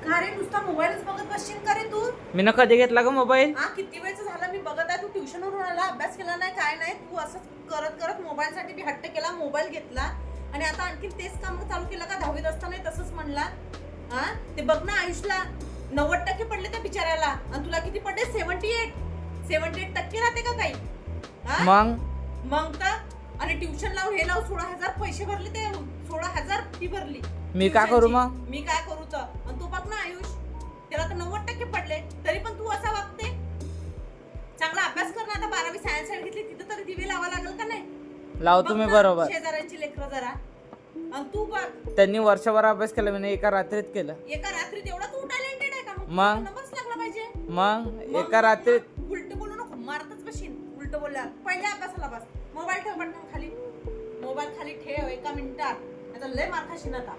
का रे नुसता मोबाईलच बघत बसशील का रे तू? मी कधी घेतला ग मोबाईल? हा किती वेळचं झालं मी बघत आहे. तू ट्युशनवरून आला, अभ्यास केला नाही, काय नाही. तू असंच करत करत मोबाईलसाठी मी हट्ट केला, मोबाईल घेतला आणि आता आणखी तेच काम चालू केलं का? 10वीत असताना तसंच म्हणला. हा ते बघ ना, आयुषला 90% पडले त्या बिचाऱ्याला आणि तुला किती पडले? 78% राहते का काही? मग तर आणि ट्युशन लावून हे लावून 16,000 पैसे भरले. ते 16,000 फी भरली. मी काय करू मग? मी काय करू तर? आणि तू बघ ना आयुष, त्याला तर 90% पडले, तरी पण तू असा वागते. चांगला अभ्यास कर ना. आता 12वी सायन्स साईड घेतली, तिथं तरी दिवे लावा लागेल का नाही? लावतो मी बरोबर. शेजाऱ्यांची लेकरं जरा. आणि तू बघ, त्यांनी वर्षभर अभ्यास केला, मी एका रात्रीत केलं. एका रात्रीत एवढा तू टॅलेंटेड आहे का? मग? नंबरच लागला पाहिजे. मग एका रात्रीत. उलट बोलू नको, मारतच बशीन उलट बोलल्यावर. पहिल्या अभ्यासाला बस. मोबाईल ठेव पटकन खाली. मोबाईल खाली ठेव 1 मिनिटात. आता लय मार खाशील आता.